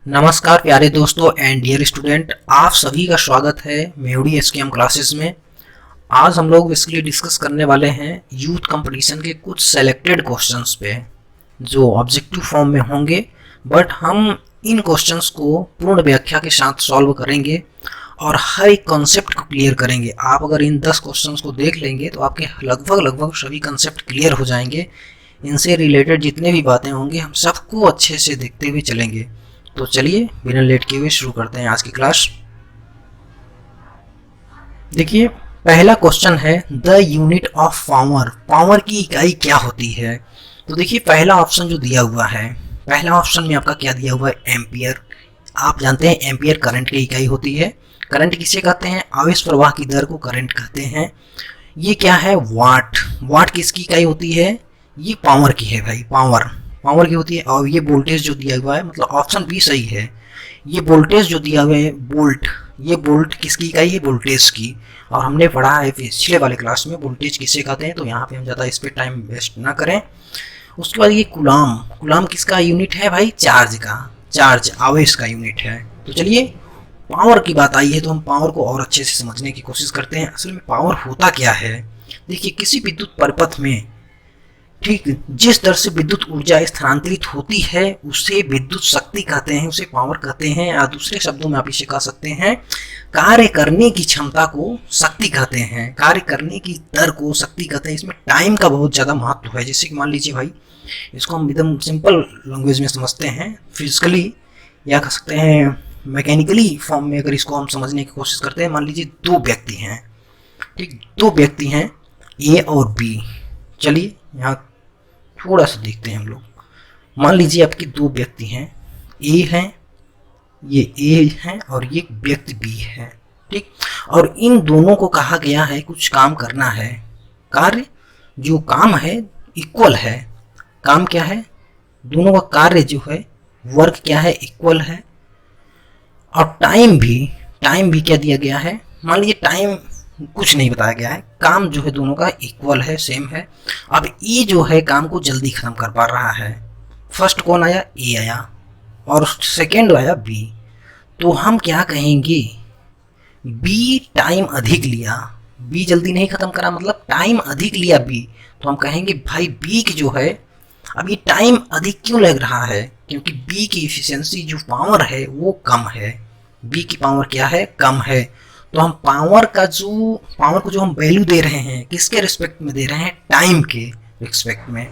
नमस्कार प्यारे दोस्तों एंड डियर स्टूडेंट, आप सभी का स्वागत है मेहुडी एसकेएम क्लासेस में। आज हम लोग बेसिकली डिस्कस करने वाले हैं यूथ कंपटीशन के कुछ सेलेक्टेड क्वेश्चंस पे जो ऑब्जेक्टिव फॉर्म में होंगे, बट हम इन क्वेश्चंस को पूर्ण व्याख्या के साथ सॉल्व करेंगे और हर एक कॉन्सेप्ट को क्लियर करेंगे। आप अगर इन 10 क्वेश्चंस को देख लेंगे तो आपके लगभग सभी कॉन्सेप्ट क्लियर हो जाएंगे। इनसे रिलेटेड जितने भी बातें होंगी हम सबको अच्छे से देखते हुए चलेंगे। तो चलिए बिना लेट किए हुए शुरू करते हैं आज की क्लास। देखिए, पहला क्वेश्चन है the unit of power. Power की इकाई क्या होती है? तो देखिए, पहला ऑप्शन जो दिया हुआ है, पहला ऑप्शन में आपका क्या दिया हुआ है? एम्पियर। आप जानते हैं एम्पियर करंट की इकाई होती है। करंट किसे कहते हैं? आवेश प्रवाह की दर को करंट कहते हैं। ये क्या है? वाट। वाट किसकी इकाई होती है? ये पावर की है भाई, पावर की होती है। और ये वोल्टेज जो दिया हुआ है, मतलब ऑप्शन बी सही है। ये वोल्टेज जो दिया हुआ है वोल्ट, ये वोल्ट किसकी इकाई है? वोल्टेज की। और हमने पढ़ा है पिछले वाले क्लास में वोल्टेज किसे कहते हैं, तो यहाँ पे हम ज़्यादा इस पर टाइम वेस्ट ना करें। उसके बाद ये कुलाम। कुलाम किसका यूनिट है भाई? चार्ज का, चार्ज आवेश का यूनिट है। तो चलिए, पावर की बात आई है तो हम पावर को और अच्छे से समझने की कोशिश करते हैं। असल में पावर होता क्या है? देखिए, किसी विद्युत परिपथ में ठीक जिस दर से विद्युत ऊर्जा स्थानांतरित होती है उसे विद्युत शक्ति कहते हैं, उसे पावर कहते हैं। या दूसरे शब्दों में आप इसे कह सकते हैं कार्य करने की क्षमता को शक्ति कहते हैं, कार्य करने की दर को शक्ति कहते हैं। इसमें टाइम का बहुत ज़्यादा महत्व है। जैसे कि मान लीजिए भाई, इसको हम एकदम सिंपल लैंग्वेज में समझते हैं, फिजिकली या कह सकते हैं मैकेनिकली फॉर्म में। अगर इसको हम समझने की कोशिश करते हैं, मान लीजिए दो व्यक्ति हैं, ठीक, दो व्यक्ति हैं ए और बी। चलिए यहाँ थोड़ा सा देखते हैं हम लोग। मान लीजिए आपके दो व्यक्ति हैं, ए हैं, ये ए है और ये व्यक्ति बी है, ठीक। और इन दोनों को कहा गया है कुछ काम करना है। कार्य जो काम है इक्वल है। काम क्या है? दोनों का कार्य जो है, वर्क क्या है? इक्वल है। और टाइम भी क्या दिया गया है? मान लीजिए टाइम कुछ नहीं बताया गया है, काम जो है दोनों का इक्वल है, सेम है। अब ए जो है काम को जल्दी खत्म कर पा रहा है। फर्स्ट कौन आया? ए आया और सेकेंड आया बी। तो हम क्या कहेंगे? बी टाइम अधिक लिया, बी जल्दी नहीं खत्म करा, मतलब टाइम अधिक लिया बी। तो हम कहेंगे भाई बी की जो है, अब ये टाइम अधिक क्यों लग रहा है? क्योंकि बी की इफिशियंसी जो पावर है वो कम है। बी की पावर क्या है? कम है। तो हम पावर को जो हम वैल्यू दे रहे हैं, किसके रिस्पेक्ट में दे रहे हैं? टाइम के रिस्पेक्ट में।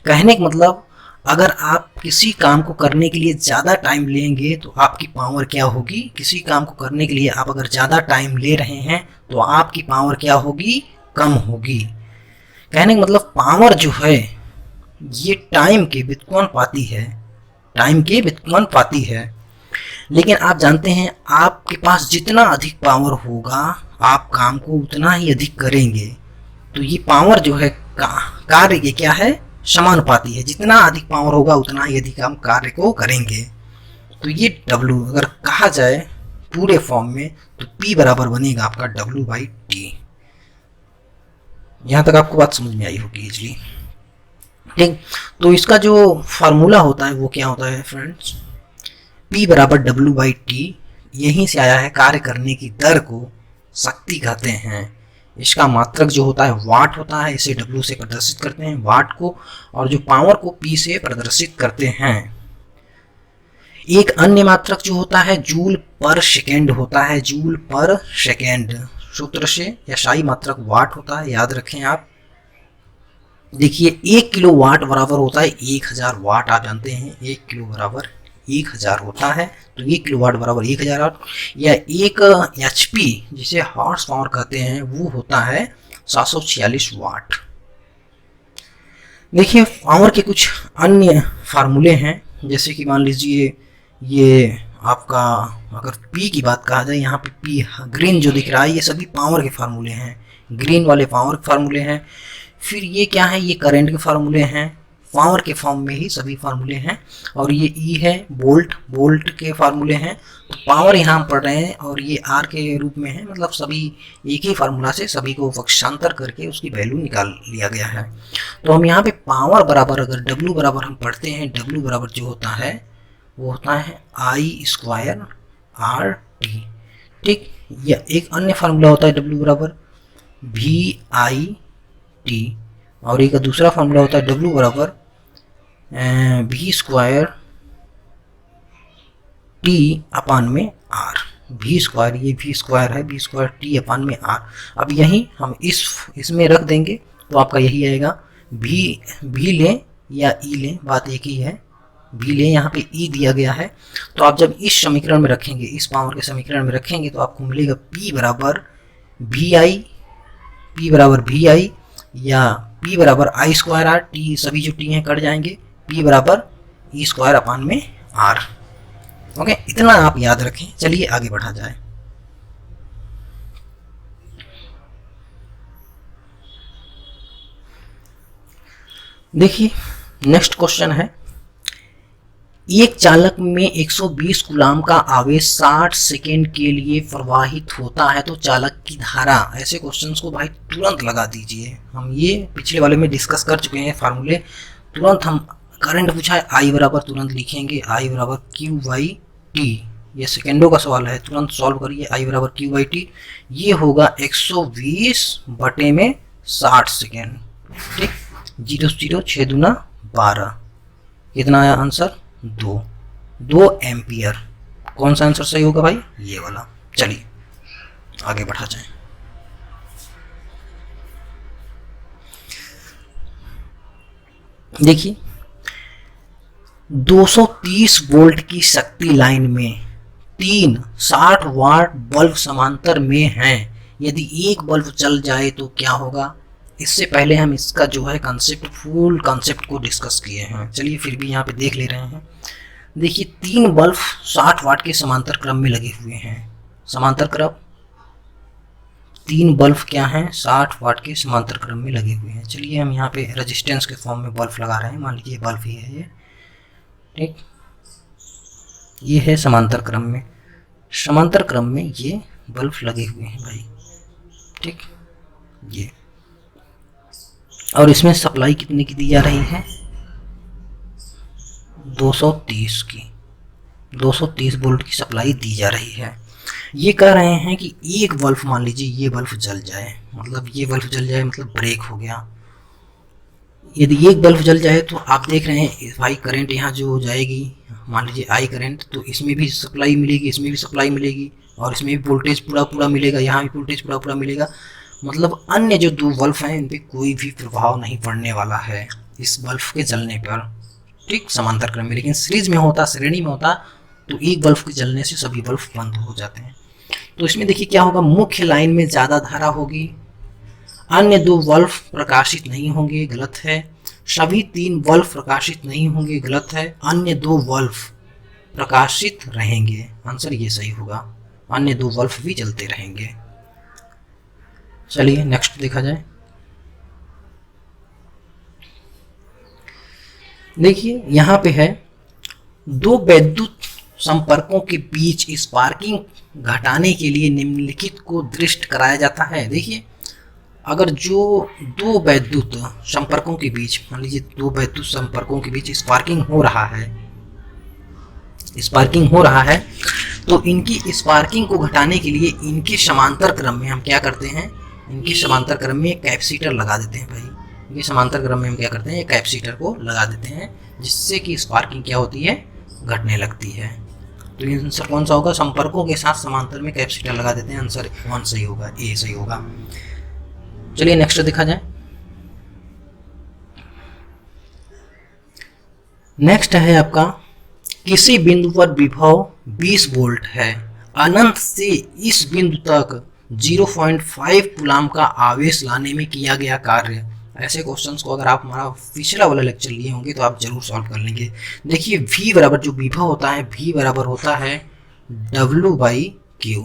कहने का मतलब, अगर आप किसी काम को करने के लिए ज़्यादा टाइम लेंगे तो आपकी पावर क्या होगी? किसी काम को करने के लिए आप अगर ज़्यादा टाइम ले रहे हैं तो आपकी पावर क्या होगी? कम होगी। कहने का मतलब पावर जो है ये टाइम के व्युत्क्रमानुपाती है, टाइम के व्युत्क्रमानुपाती है। लेकिन आप जानते हैं आपके पास जितना अधिक पावर होगा आप काम को उतना ही अधिक करेंगे। तो ये पावर जो है कार्य के क्या है? समानुपाती है। जितना अधिक पावर होगा उतना ही अधिक हम कार्य को करेंगे। तो ये W अगर कहा जाए पूरे फॉर्म में तो P बराबर बनेगा आपका W/T। यहाँ तक आपको बात समझ में आई होगी इजली, ठीक। तो इसका जो फार्मूला होता है वो क्या होता है फ्रेंड्स? P बराबर W/T। यहीं से आया है। कार्य करने की दर को शक्ति कहते हैं। इसका मात्रक जो होता है वाट होता है, इसे W से प्रदर्शित करते हैं वाट को, और जो पावर को P से प्रदर्शित करते हैं। एक अन्य मात्रक जो होता है जूल पर सेकेंड होता है, जूल पर सेकेंड सूत्र से। या शाही मात्रक वाट होता है, याद रखें आप। देखिए, 1 किलो वाट बराबर होता है 1000 वाट। आप जानते हैं 1 किलो बराबर 1000 होता है। तो 1 किलोवाट बराबर 1000 वाट। या 1 HP जिसे हॉर्स पावर कहते हैं वो होता है 746 वाट। देखिए, पावर के कुछ अन्य फार्मूले हैं, जैसे कि मान लीजिए ये आपका अगर P की बात कहा जाए, यहाँ पे P ग्रीन जो दिख रहा है ये सभी पावर के फार्मूले हैं, ग्रीन वाले पावर के फार्मूले हैं। फिर ये क्या है? ये करंट के फार्मूले हैं, पावर के फॉर्म में ही सभी फार्मूले हैं। और ये E है वोल्ट के फार्मूले हैं। तो पावर यहाँ हम पढ़ रहे हैं और ये R के रूप में है, मतलब सभी एक ही फार्मूला से सभी को पक्षांतर करके उसकी वैल्यू निकाल लिया गया है। तो हम यहाँ पे पावर बराबर अगर W बराबर हम पढ़ते हैं, W बराबर जो होता है वो होता है आई स्क्वायर आर टी। ठीक, या एक अन्य फार्मूला होता है W बराबर वी आई टी, और एक दूसरा फार्मूला होता है W बराबर वी स्क्वायर टी अपान में आर। वी स्क्वायर, ये वी स्क्वायर है, वी स्क्वायर टी अपान में आर। अब यही हम इसमें रख देंगे तो आपका यही आएगा। भी लें या ई लें, बात एक ही है। भी लें, यहाँ पे ई दिया गया है, तो आप जब इस समीकरण में रखेंगे, इस पावर के समीकरण में रखेंगे, तो आपको मिलेगा P बराबर वी आई या P बराबर आई स्क्वायर आर। टी सभी जो टी हैं कट जाएंगे, P बराबर ई स्क्वायर अपान में आर। ओके, इतना आप याद रखें। चलिए आगे बढ़ा जाए। देखिए नेक्स्ट क्वेश्चन है, एक चालक में 120 कूलाम का आवेश 60 सेकेंड के लिए प्रवाहित होता है तो चालक की धारा। ऐसे क्वेश्चंस को भाई तुरंत लगा दीजिए। हम ये पिछले वाले में डिस्कस कर चुके हैं फार्मूले। तुरंत हम करंट पूछा है, आई बराबर तुरंत लिखेंगे आई बराबर क्यू बाई टी। ये सेकेंडों का सवाल है, तुरंत सॉल्व करिए। आई बराबर क्यू बाई टी, ये होगा 120 बटे में 60 सेकेंड। ठीक, 0 0 6 दूना 12, कितना आया आंसर? 2 एम्पियर। कौन सा आंसर सही होगा भाई? ये वाला। चलिए आगे बढ़ा जाए। देखिए 230 वोल्ट की शक्ति लाइन में 3 60 वाट बल्ब समांतर में हैं। यदि एक बल्ब जल जाए तो क्या होगा? इससे पहले हम इसका जो है फुल कॉन्सेप्ट को डिस्कस किए हैं। चलिए फिर भी यहाँ पे देख ले रहे हैं। देखिए 3 बल्ब 60 वाट के समांतर क्रम में लगे हुए हैं। समांतर क्रम, 3 बल्ब क्या हैं? 60 वाट के समांतर क्रम में लगे हुए हैं। चलिए हम यहाँ पे रेजिस्टेंस के फॉर्म में बल्ब लगा रहे हैं। मान लीजिए बल्ब ही है ये। ठीक, ये है समांतर क्रम में। समांतर क्रम में ये बल्ब लगे हुए हैं भाई। ठीक, ये, और इसमें सप्लाई कितने की दी जा रही है? 230 की। 230 वोल्ट की सप्लाई दी जा रही है। ये कह रहे हैं कि एक बल्ब, मान लीजिए ये बल्ब जल जाए, मतलब ये बल्ब जल जाए मतलब ब्रेक हो गया। यदि एक बल्ब जल जाए तो आप देख रहे हैं भाई करंट यहाँ जो हो जाएगी, मान लीजिए आई करंट, तो इसमें भी सप्लाई मिलेगी, इसमें भी सप्लाई मिलेगी, और इसमें भी वोल्टेज पूरा मिलेगा, यहाँ भी वोल्टेज पूरा मिलेगा। मतलब अन्य जो 2 बल्ब हैं इन पे कोई भी प्रभाव नहीं पड़ने वाला है इस बल्ब के जलने पर। ठीक, समांतर क्रम में। लेकिन सीरीज में होता, श्रेणी में होता, तो एक बल्ब के जलने से सभी बल्ब बंद हो जाते हैं। तो इसमें देखिए क्या होगा, मुख्य लाइन में ज़्यादा धारा होगी, अन्य 2 बल्ब प्रकाशित नहीं होंगे, गलत है। सभी 3 बल्ब प्रकाशित नहीं होंगे, गलत है। अन्य 2 बल्ब प्रकाशित रहेंगे, आंसर ये सही होगा। अन्य 2 बल्ब भी जलते रहेंगे। चलिए नेक्स्ट देखा जाए। देखिए यहाँ पे है 2 विद्युत संपर्कों के बीच स्पार्किंग घटाने के लिए निम्नलिखित को दृष्ट कराया जाता है। देखिए अगर जो 2 विद्युत संपर्कों के बीच, मान लीजिए 2 विद्युत संपर्कों के बीच स्पार्किंग हो रहा है, तो इनकी स्पार्किंग को घटाने के लिए इनके समांतर क्रम में हम क्या करते हैं? इनके समांतर क्रम में एक कैपेसिटर लगा देते हैं भाई। इनके समांतर क्रम में हम क्या करते हैं? एक कैपेसिटर को लगा देते हैं, जिससे कि स्पार्किंग क्या होती है? घटने लगती है। तो आंसर कौन सा होगा? संपर्कों के साथ समांतर में कैपेसिटर लगा देते हैं। आंसर 1 सही होगा, ए सही होगा। चलिए नेक्स्ट देखा जाए। नेक्स्ट है आपका, किसी बिंदु पर विभव 20 वोल्ट है, अनंत से इस बिंदु तक 0.5 कूलाम का आवेश लाने में किया गया कार्य। ऐसे क्वेश्चंस को अगर आप हमारा पिछला वाला लेक्चर लिए होंगे तो आप जरूर सॉल्व कर लेंगे। देखिए V बराबर जो विभव होता है, V बराबर होता है W बाई क्यू।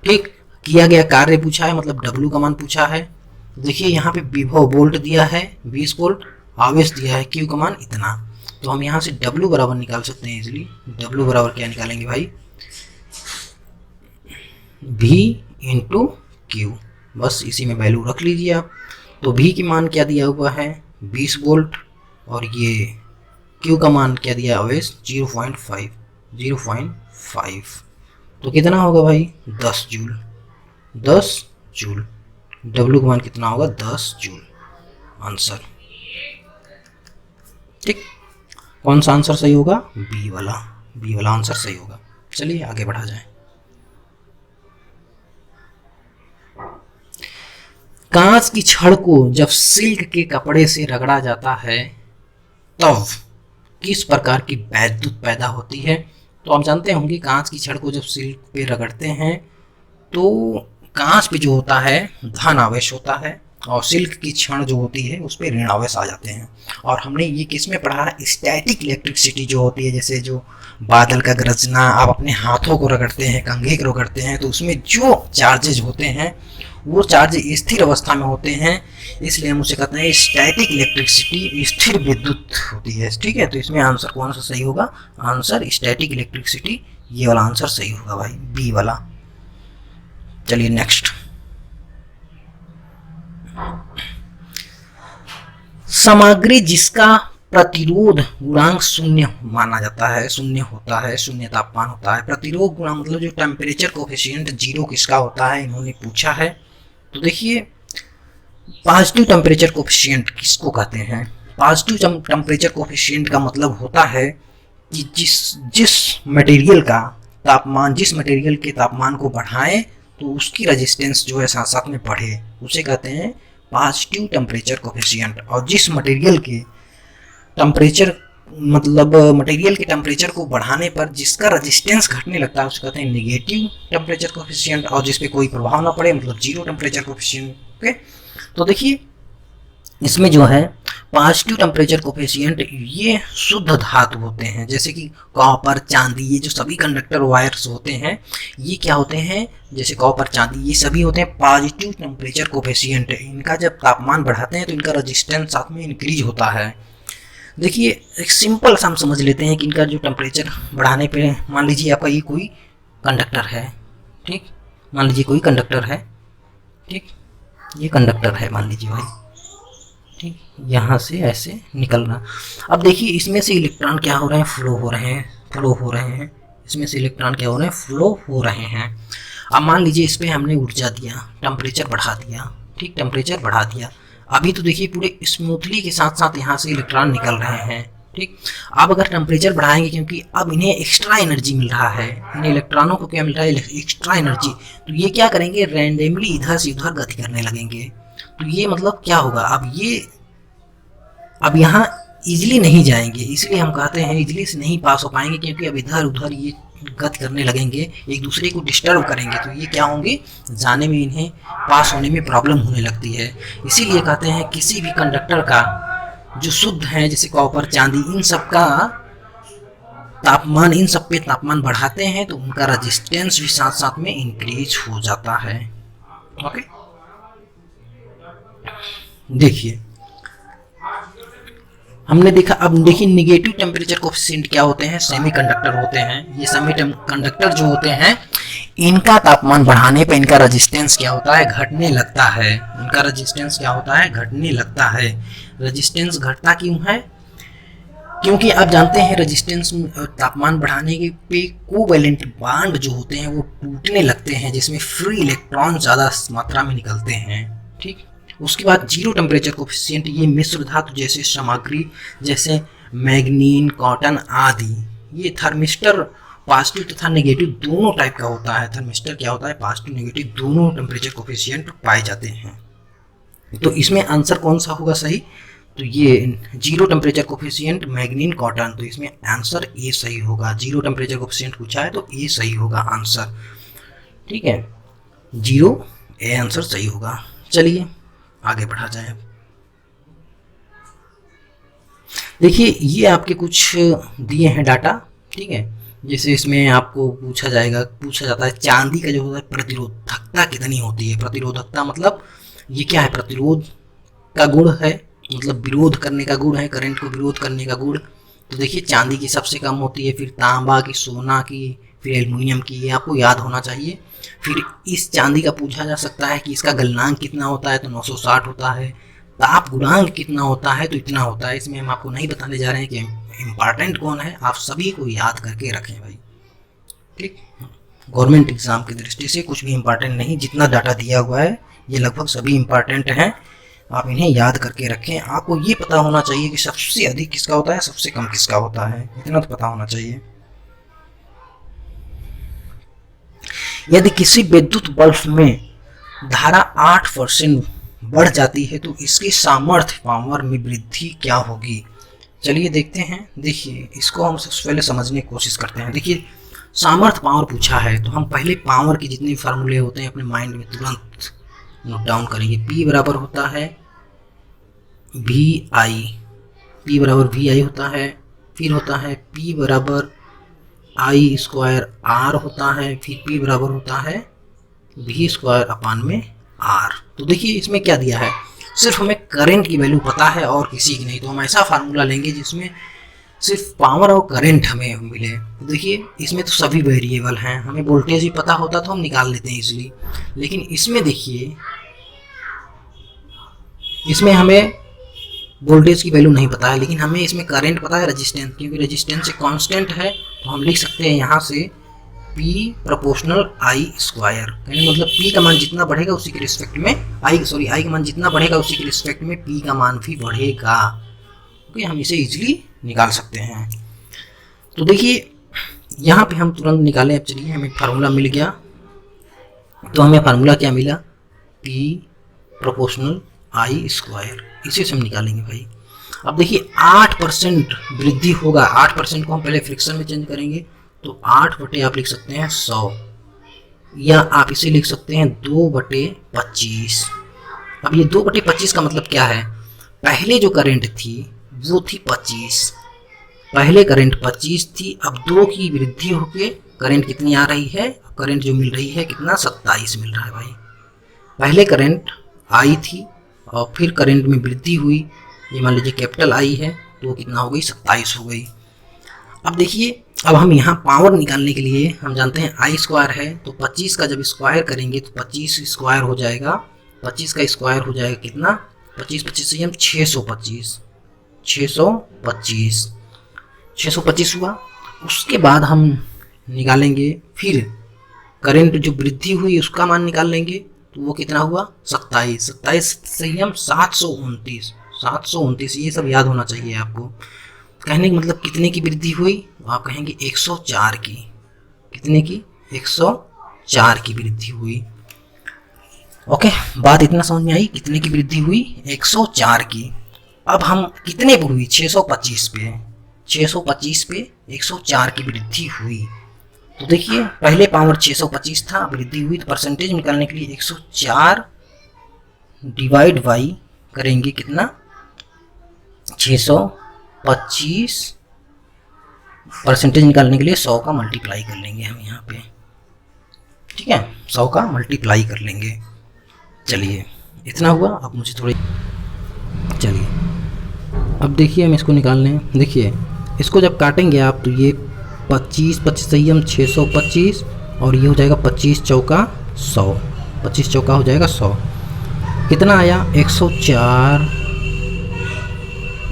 ठीक, किया गया कार्य पूछा है, मतलब W का मान पूछा है। देखिए यहाँ पे विभव वोल्ट दिया है 20 वोल्ट, आवेश दिया है Q का मान इतना। तो हम यहाँ से W बराबर निकाल सकते हैं इजीली। W बराबर क्या निकालेंगे भाई? V इंटू क्यू, बस इसी में वैल्यू रख लीजिए आप। तो V की मान क्या दिया हुआ है? 20 वोल्ट, और ये क्यू का मान क्या दिया है अवेश 0.5, 0.5 तो कितना होगा भाई 10 जूल, 10 जूल। डब्ल्यू का मान कितना होगा 10 जूल, आंसर। ठीक, कौन सा आंसर सही होगा, बी वाला, बी वाला आंसर सही होगा। चलिए आगे बढ़ा जाए। कांच की छड़ को जब सिल्क के कपड़े से रगड़ा जाता है तब किस प्रकार की वैद्युत पैदा होती है। तो आप जानते होंगे कांच की छड़ को जब सिल्क पे रगड़ते हैं तो कांच पे जो होता है धन आवेश होता है और सिल्क की छड़ जो होती है उस पर ऋण आवेश आ जाते हैं। और हमने ये किस में पढ़ा है, स्टैटिक इलेक्ट्रिसिटी जो होती है, जैसे जो बादल का गरजना, आप अपने हाथों को रगड़ते हैं, कंघे को रगड़ते हैं, तो उसमें जो चार्जेज होते हैं वो चार्ज स्थिर अवस्था में होते हैं, इसलिए हम उसे कहते हैं स्टैटिक इलेक्ट्रिसिटी, स्थिर विद्युत होती है। ठीक है, तो इसमें आंसर कौन सा सही होगा, आंसर स्टैटिक इलेक्ट्रिसिटी, ये वाला आंसर सही होगा भाई, बी वाला। चलिए नेक्स्ट, सामग्री जिसका प्रतिरोध गुणांक शून्य माना जाता है, शून्य होता है, शून्य तापमान होता है। प्रतिरोध गुणांक मतलब जो टेम्परेचर कोफिशिएंट जीरो किसका होता है, इन्होंने पूछा है। तो देखिए पॉजिटिव टेम्परेचर कोफिशिएंट किसको कहते हैं। पॉजिटिव टेम्परेचर कोफिशिएंट का मतलब होता है कि जिस मटेरियल का तापमान, जिस मटेरियल के तापमान को बढ़ाएं तो उसकी रेजिस्टेंस जो है साथ साथ में बढ़े, उसे कहते हैं पॉजिटिव टेम्परेचर कोफिशिएंट। और जिस मटेरियल के टेम्परेचर मतलब मटेरियल के टेम्परेचर को बढ़ाने पर जिसका रेजिस्टेंस घटने लगता है उसे कहते हैं नेगेटिव टेम्परेचर कोफिशिएंट। और जिस पे कोई प्रभाव ना पड़े मतलब जीरो टेम्परेचर कोफिशिएंट। ओके, तो देखिए इसमें जो है पॉजिटिव टेम्परेचर कोफिशिएंट ये शुद्ध धातु होते हैं, जैसे कि कॉपर, चांदी, ये जो सभी कंडक्टर वायर्स होते हैं ये क्या होते हैं, जैसे कॉपर, चांदी, ये सभी होते हैं पॉजिटिव टेम्परेचर कोफिशिएंट। इनका जब तापमान बढ़ाते हैं तो इनका रेजिस्टेंस साथ में इंक्रीज होता है। देखिए एक सिंपल सा हम समझ लेते हैं कि इनका जो टेम्परेचर बढ़ाने पे, मान लीजिए आपका ये कोई कंडक्टर है, ठीक, मान लीजिए कोई कंडक्टर है, ठीक, ये कंडक्टर है मान लीजिए भाई, ठीक, यहाँ से ऐसे निकलना। अब देखिए इसमें से इलेक्ट्रॉन क्या हो रहे हैं, फ्लो हो रहे हैं, फ्लो हो रहे हैं, इसमें से इलेक्ट्रॉन क्या हो रहे हैं, फ्लो हो रहे हैं। अब मान लीजिए इस पर हमने ऊर्जा दिया, टेम्परेचर बढ़ा दिया, ठीक, टेम्परेचर बढ़ा दिया। अभी तो देखिए पूरे स्मूथली के साथ साथ यहाँ से इलेक्ट्रॉन निकल रहे हैं, ठीक। अब अगर टेम्परेचर बढ़ाएंगे क्योंकि अब इन्हें एक्स्ट्रा एनर्जी मिल रहा है, इन इलेक्ट्रॉनों को क्या मिल रहा है, एक्स्ट्रा एनर्जी, तो ये क्या करेंगे, रैंडमली इधर से उधर गति करने लगेंगे। तो ये मतलब क्या होगा, अब यहाँ इजीली नहीं जाएंगे, इसलिए हम कहते हैं इजीली से नहीं पास हो पाएंगे क्योंकि अब इधर उधर ये गति करने लगेंगे, एक दूसरे को डिस्टर्ब करेंगे, तो ये क्या होंगे, जाने में, इन्हें पास होने में प्रॉब्लम होने लगती है। इसीलिए कहते हैं किसी भी कंडक्टर का जो शुद्ध है, जैसे कॉपर, चांदी, इन सब का तापमान, इन सब पे तापमान बढ़ाते हैं तो उनका रेजिस्टेंस भी साथ साथ में इंक्रीज हो जाता है। ओके, देखिए हमने देखा। अब देखिए नेगेटिव टेम्परेचर कोफिशिएंट क्या होते हैं, सेमीकंडक्टर होते हैं। ये सेमीकंडक्टर जो होते हैं इनका तापमान बढ़ाने पर इनका रेजिस्टेंस क्या होता है, घटने लगता है। इनका रेजिस्टेंस क्या होता है, घटने लगता है। रेजिस्टेंस घटता क्यों है, क्योंकि आप जानते हैं रेजिस्टेंस तापमान बढ़ाने के पे कोवैलेंट बॉन्ड जो होते हैं वो टूटने लगते हैं, जिसमें फ्री इलेक्ट्रॉन ज़्यादा मात्रा में निकलते हैं, ठीक। उसके बाद जीरो टेम्परेचर कोफिशिएंट, ये मिश्र धातु जैसे सामग्री, जैसे मैग्नीन, कॉटन आदि, ये थर्मिस्टर पॉजिटिव तथा नेगेटिव दोनों टाइप का होता है। थर्मिस्टर क्या होता है, पॉजिटिव नेगेटिव दोनों टेम्परेचर कोफिशिएंट पाए जाते हैं। तो इसमें आंसर कौन सा होगा सही, तो ये जीरो टेम्परेचर कोफिशिएंट, मैग्नीन, कॉटन, तो इसमें आंसर ए सही होगा। जीरो टेम्परेचर कोफिशिएंट पूछा है तो ए सही होगा आंसर, ठीक है, जीरो, ए आंसर सही होगा। चलिए आगे बढ़ा जाए। देखिए ये आपके कुछ दिए हैं डाटा, ठीक है, जैसे इसमें आपको पूछा जाता है चांदी का जो होता है प्रतिरोधकता कितनी होती है। प्रतिरोधकता मतलब ये क्या है, प्रतिरोध का गुण है, मतलब विरोध करने का गुण है, करंट को विरोध करने का गुण। तो देखिए चांदी की सबसे कम होती है, फिर तांबा की, सोना की, फिर एल्युमिनियम की, ये आपको याद होना चाहिए। फिर इस चांदी का पूछा जा सकता है कि इसका गलनांक कितना होता है, तो 960 होता है। ताप गुणांक कितना होता है, तो इतना होता है। इसमें हम आपको नहीं बताने जा रहे हैं कि इम्पॉर्टेंट कौन है आप सभी को याद करके रखें भाई, ठीक। गवर्नमेंट एग्जाम की दृष्टि से कुछ भी इम्पॉर्टेंट नहीं, जितना डाटा दिया हुआ है ये लगभग सभी इम्पॉर्टेंट हैं, आप इन्हें याद करके रखें। आपको ये पता होना चाहिए कि सबसे अधिक किसका होता है, सबसे कम किसका होता है, इतना तो पता होना चाहिए। यदि किसी विद्युत बल्ब में धारा 8% बढ़ जाती है तो इसकी सामर्थ्य पावर में वृद्धि क्या होगी। चलिए देखते हैं। देखिए इसको हम सबसे पहले समझने की कोशिश करते हैं। देखिए सामर्थ्य पावर पूछा है तो हम पहले पावर के जितने फार्मूले होते हैं अपने माइंड में तुरंत नोट डाउन करेंगे। P बराबर होता है VI, P बराबर VI होता है, फिर होता है P बराबर I स्क्वायर R होता है, फिर P बराबर होता है V स्क्वायर अपान में R। तो देखिए इसमें क्या दिया है, सिर्फ हमें करंट की वैल्यू पता है और किसी की नहीं, तो हम ऐसा फार्मूला लेंगे जिसमें सिर्फ पावर और करंट हमें मिले। तो देखिए इसमें तो सभी वेरिएबल हैं, हमें वोल्टेज भी पता होता तो हम निकाल लेते हैं इजीली, लेकिन इसमें देखिए इसमें हमें वोल्टेज की वैल्यू नहीं पता है, लेकिन हमें इसमें करंट पता है, रेजिस्टेंस, क्योंकि रेजिस्टेंस एक कांस्टेंट है तो हम लिख सकते हैं यहाँ से P प्रोपोर्शनल I स्क्वायर। यानी मतलब P का मान जितना बढ़ेगा उसी के रिस्पेक्ट में I का मान जितना बढ़ेगा उसी के रिस्पेक्ट में P का मान भी बढ़ेगा। ओके, हम इसे इजीली निकाल सकते हैं। तो देखिए यहाँ पे हम तुरंत निकालें। अब चलिए हमें फार्मूला मिल गया, तो हमें फार्मूला क्या मिला, P प्रोपोर्शनल I स्क्वायर, इसे से हम निकालेंगे भाई। अब देखिए 8% वृद्धि होगा, 8% को हम पहले फ्रिक्शन में चेंज करेंगे तो 8 बटे आप लिख सकते हैं 100, या आप इसे लिख सकते हैं 2/25। अब ये 2/25 का मतलब क्या है, पहले जो करंट थी वो थी 25, पहले करंट 25 थी, अब 2 की वृद्धि होके करंट कितनी आ रही है, करंट जो मिल रही है कितना 27 मिल रहा है भाई। पहले करंट I थी और फिर करंट में वृद्धि हुई, ये मान लीजिए कैपिटल I है, तो कितना हो गई 27 हो गई। अब देखिए अब हम यहाँ पावर निकालने के लिए हम जानते हैं I स्क्वायर है, तो 25 का जब स्क्वायर करेंगे तो 25 स्क्वायर हो जाएगा, 25 का स्क्वायर हो जाएगा कितना, 25 से हम 625 हुआ। उसके बाद हम निकालेंगे फिर करंट जो वृद्धि हुई उसका मान निकाल लेंगे, तो वो कितना हुआ 27 से ही हम 729, ये सब याद होना चाहिए आपको। कहने का मतलब कितने की वृद्धि हुई, आप कहेंगे 104 की, कितने की 104 की वृद्धि हुई। ओके, बात इतना समझ में आई, कितने की वृद्धि हुई 104 की। अब हम कितने पे हुई 625 पे 104 की वृद्धि हुई। तो देखिए पहले पावर 625 था, वृद्धि हुई, तो परसेंटेज निकालने के लिए 104 डिवाइड बाई करेंगे कितना 625, परसेंटेज निकालने के लिए 100 का मल्टीप्लाई कर लेंगे हम यहाँ पे, ठीक है, 100 का मल्टीप्लाई कर लेंगे। चलिए इतना हुआ। अब मुझे थोड़ी, चलिए अब देखिए हम इसको निकाल लें। देखिए इसको जब काटेंगे आप तो ये 25 सही हम 625 और ये हो जाएगा 25 चौका 100, 25 चौका हो जाएगा 100, कितना आया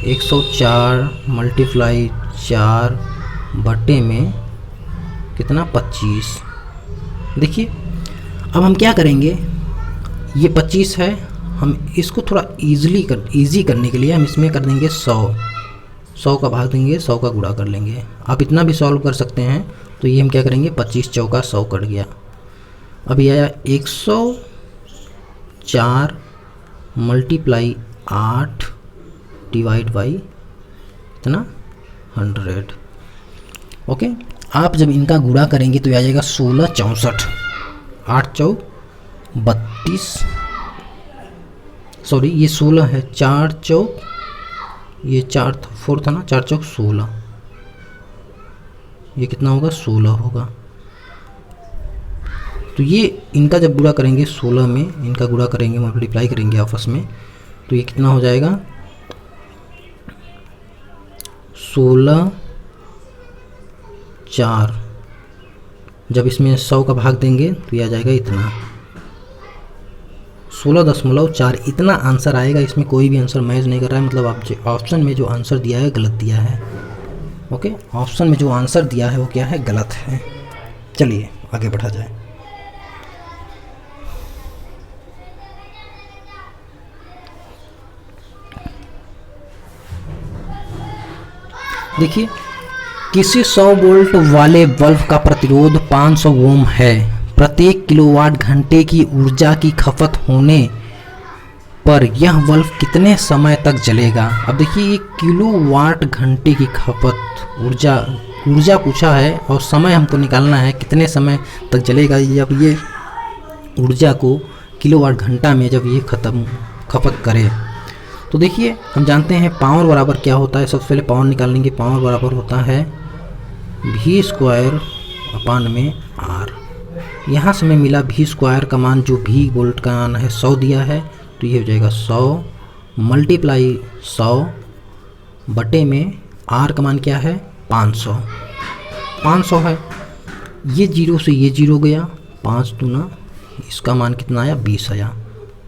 104 मल्टीप्लाई 4 बटे में कितना 25। देखिए अब हम क्या करेंगे, ये 25 है, हम इसको थोड़ा इजी करने के लिए हम इसमें कर देंगे 100 का भाग देंगे, 100 का गुणा कर लेंगे। आप इतना भी सॉल्व कर सकते हैं। तो ये हम क्या करेंगे 25 चौका 100 कट गया, अब ये आया 104 मल्टीप्लाई 8 डिवाइड बाई कितना 100। ओके, आप जब इनका गुणा करेंगे तो आ जाएगा 16 64, 8 चौक 32, सॉरी ये 16 है, 4 चौक ये 4 था ना, 4 चौक 16, ये कितना होगा 16 होगा। तो ये इनका जब गुणा करेंगे 16 में, इनका गुणा करेंगे मल्टीप्लाई करेंगे आपस में, तो ये कितना हो जाएगा 16 4, जब इसमें 100 का भाग देंगे तो ये आ जाएगा इतना 16.4, इतना आंसर आएगा। इसमें कोई भी आंसर मैच नहीं कर रहा है, मतलब आप ऑप्शन में जो आंसर दिया है गलत दिया है। ओके, ऑप्शन में जो आंसर दिया है वो क्या है, गलत है। चलिए आगे बढ़ा जाए। देखिए, किसी 100 वोल्ट वाले बल्ब का प्रतिरोध 500 ओम है। प्रत्येक किलोवाट घंटे की ऊर्जा की खपत होने पर यह बल्ब कितने समय तक जलेगा। अब देखिए, ये किलोवाट घंटे की खपत, ऊर्जा पूछा है और समय हमको निकालना है कितने समय तक जलेगा। जब ये ऊर्जा को किलोवाट घंटा में जब ये खपत करे, तो देखिए हम जानते हैं पावर बराबर क्या होता है। सबसे पहले पावर निकाल लेंगे। पावर बराबर होता है V² में R। यहाँ से हमें मिला V² का मान, जो V वोल्ट का मान है 100 दिया है, तो ये हो जाएगा 100 मल्टीप्लाई 100 बटे में R का मान क्या है 500 है। ये 0 से ये 0 गया, 5 दूना, इसका मान कितना आया 20 आया।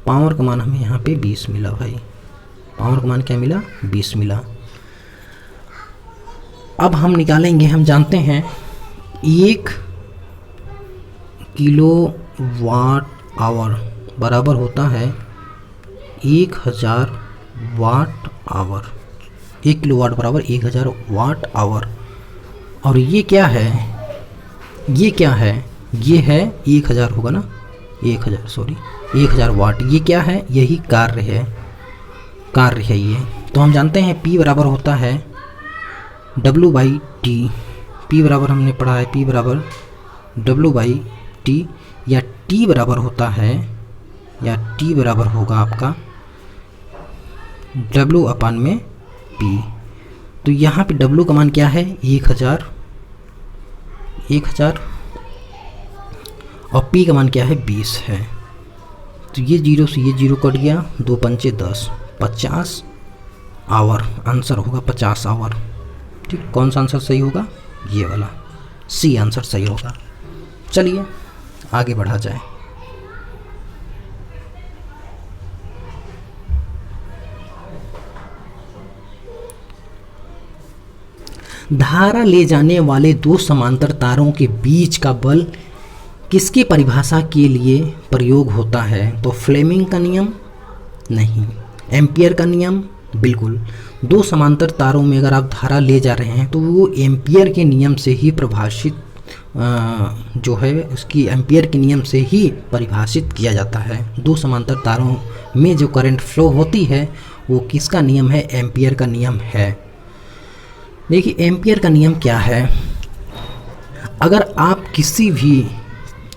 पावर का मान हमें यहाँ पे 20 मिला भाई। पावर का मान क्या मिला 20 मिला। अब हम निकालेंगे, हम जानते हैं 1 किलोवाट आवर बराबर होता है 1000 वाट आवर। 1 किलोवाट बराबर 1000 वाट आवर। और ये क्या है, ये क्या है, ये है 1000 होगा ना, 1000 वाट। ये क्या है, यही कार्य है ये। तो हम जानते हैं P बराबर होता है W/T। P बराबर हमने पढ़ा है P बराबर W/T, या T बराबर होता है, या T बराबर होगा आपका W/P। तो यहाँ पे W का मान क्या है 1000 और P का मान क्या है 20 है। तो ये 0 से ये 0 कट गया, 2 पंचे 10, 50 आवर आंसर होगा, 50 आवर। ठीक, कौन सा आंसर सही होगा, ये वाला C आंसर सही होगा। चलिए आगे बढ़ा जाए। धारा ले जाने वाले दो समांतर तारों के बीच का बल किसकी परिभाषा के लिए प्रयोग होता है। तो फ्लेमिंग का नियम नहीं, एम्पियर का नियम बिल्कुल। दो समांतर तारों में अगर आप धारा ले जा रहे हैं तो वो एम्पियर के नियम से ही परिभाषित जो है उसकी एम्पियर के नियम से ही परिभाषित किया जाता है। दो समांतर तारों में जो करंट फ्लो होती है वो किसका नियम है, एम्पियर का नियम है। देखिए एम्पियर का नियम क्या है, अगर आप किसी भी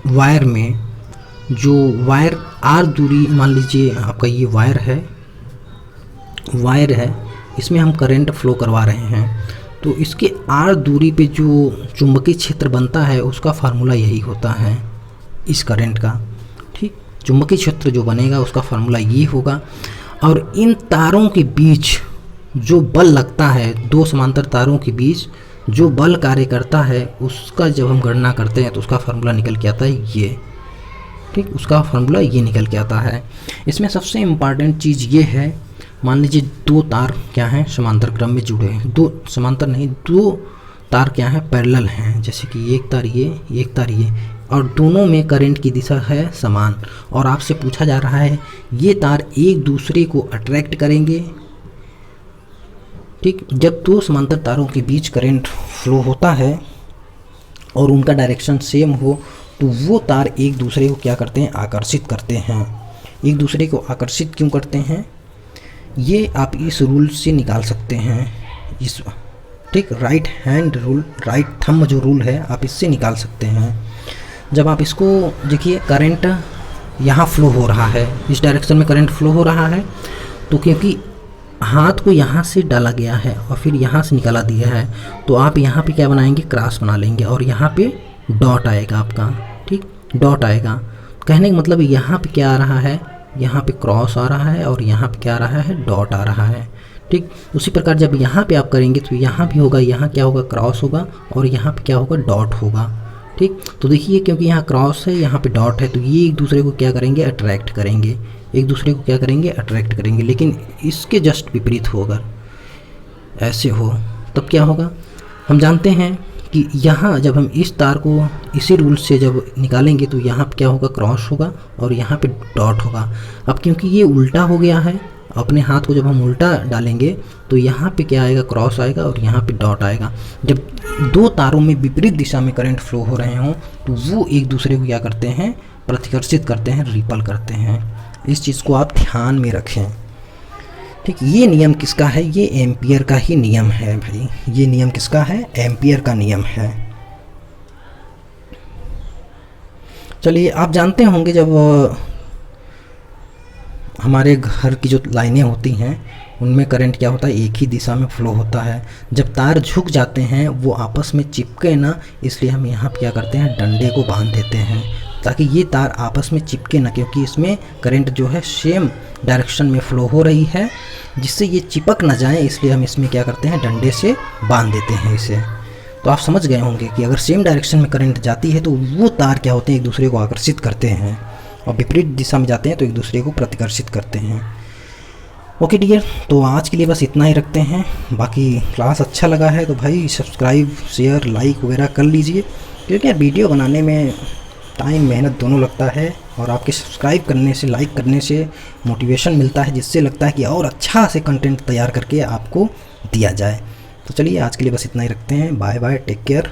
वायर में, जो वायर आर दूरी, मान लीजिए आपका ये वायर है, इसमें हम करंट फ्लो करवा रहे हैं, तो इसके आर दूरी पे जो चुंबकीय क्षेत्र बनता है उसका फार्मूला यही होता है इस करंट का। ठीक, चुंबकीय क्षेत्र जो बनेगा उसका फार्मूला ये होगा। और इन तारों के बीच जो बल लगता है, दो समांतर तारों के बीच जो बल कार्य करता है उसका जब हम गणना करते हैं तो उसका फार्मूला निकल के आता है ये। ठीक, उसका फार्मूला ये निकल के आता है। इसमें सबसे इम्पॉर्टेंट चीज़ ये है, मान लीजिए दो तार क्या हैं, समांतर क्रम में जुड़े हैं, दो समांतर नहीं, दो तार क्या हैं, पैरेलल हैं। जैसे कि एक तार ये, एक तार ये, और दोनों में करंट की दिशा है समान। और आपसे पूछा जा रहा है ये तार एक दूसरे को अट्रैक्ट करेंगे। ठीक, जब दो समांतर तारों के बीच करंट फ्लो होता है और उनका डायरेक्शन सेम हो तो वो तार एक दूसरे को क्या करते हैं, आकर्षित करते हैं। एक दूसरे को आकर्षित क्यों करते हैं, ये आप इस रूल से निकाल सकते हैं। इस ठीक, right hand rule, right thumb जो रूल है आप इससे निकाल सकते हैं। जब आप इसको देखिए, करंट यहाँ फ्लो हो रहा है, इस डायरेक्शन में करंट फ्लो हो रहा है, तो क्योंकि हाथ को यहाँ से डाला गया है और फिर यहाँ से निकाला दिया है, तो आप यहाँ पे क्या बनाएंगे, क्रॉस बना लेंगे और यहाँ पे डॉट आएगा आपका। ठीक, डॉट आएगा, कहने का मतलब यहाँ पे क्या आ रहा है, यहाँ पे क्रॉस आ रहा है और यहाँ पे क्या आ रहा है, डॉट आ रहा है। ठीक, उसी प्रकार जब यहाँ पे आप करेंगे तो यहाँ भी होगा, यहाँ क्या होगा, क्रॉस होगा और यहाँ पे क्या होगा, डॉट होगा। ठीक, तो देखिए क्योंकि यहाँ क्रॉस है, यहाँ पे डॉट है, तो ये एक दूसरे को क्या करेंगे, अट्रैक्ट करेंगे, एक दूसरे को क्या करेंगे, अट्रैक्ट करेंगे। लेकिन इसके जस्ट विपरीत हो, अगर ऐसे हो तब क्या होगा, हम जानते हैं कि यहाँ जब हम इस तार को इसी रूल से जब निकालेंगे तो यहाँ पे क्या होगा, क्रॉस होगा और यहाँ पे डॉट होगा। अब क्योंकि ये उल्टा हो गया है, अपने हाथ को जब हम उल्टा डालेंगे तो यहाँ पे क्या आएगा, क्रॉस आएगा और यहाँ पे डॉट आएगा। जब दो तारों में विपरीत दिशा में करंट फ्लो हो रहे हों तो वो एक दूसरे को क्या करते हैं, प्रतिकर्षित करते हैं, रिपल करते हैं। इस चीज़ को आप ध्यान में रखें। ठीक, ये नियम किसका है, ये एम्पियर का ही नियम है भाई। ये नियम किसका है, एम्पियर का नियम है। चलिए, आप जानते होंगे जब हमारे घर की जो लाइनें होती हैं उनमें करंट क्या होता है, एक ही दिशा में फ्लो होता है। जब तार झुक जाते हैं वो आपस में चिपके ना, इसलिए हम यहाँ क्या करते हैं, डंडे को बांध देते हैं ताकि ये तार आपस में चिपके ना, क्योंकि इसमें करंट जो है सेम डायरेक्शन में फ़्लो हो रही है, जिससे ये चिपक ना जाए, इसलिए हम इसमें क्या करते हैं, डंडे से बांध देते हैं इसे। तो आप समझ गए होंगे कि अगर सेम डायरेक्शन में करंट जाती है तो वो तार क्या होते हैं, एक दूसरे को आकर्षित करते हैं, और विपरीत दिशा में जाते हैं तो एक दूसरे को प्रतिकर्षित करते हैं। ओके डियर, तो आज के लिए बस इतना ही रखते हैं। बाकी क्लास अच्छा लगा है तो भाई सब्सक्राइब, शेयर, लाइक वगैरह कर लीजिए, क्योंकि यार वीडियो बनाने में टाइम, मेहनत दोनों लगता है, और आपके सब्सक्राइब करने से, लाइक करने से मोटिवेशन मिलता है, जिससे लगता है कि और अच्छा से कंटेंट तैयार करके आपको दिया जाए। तो चलिए आज के लिए बस इतना ही रखते हैं। Bye bye, take care.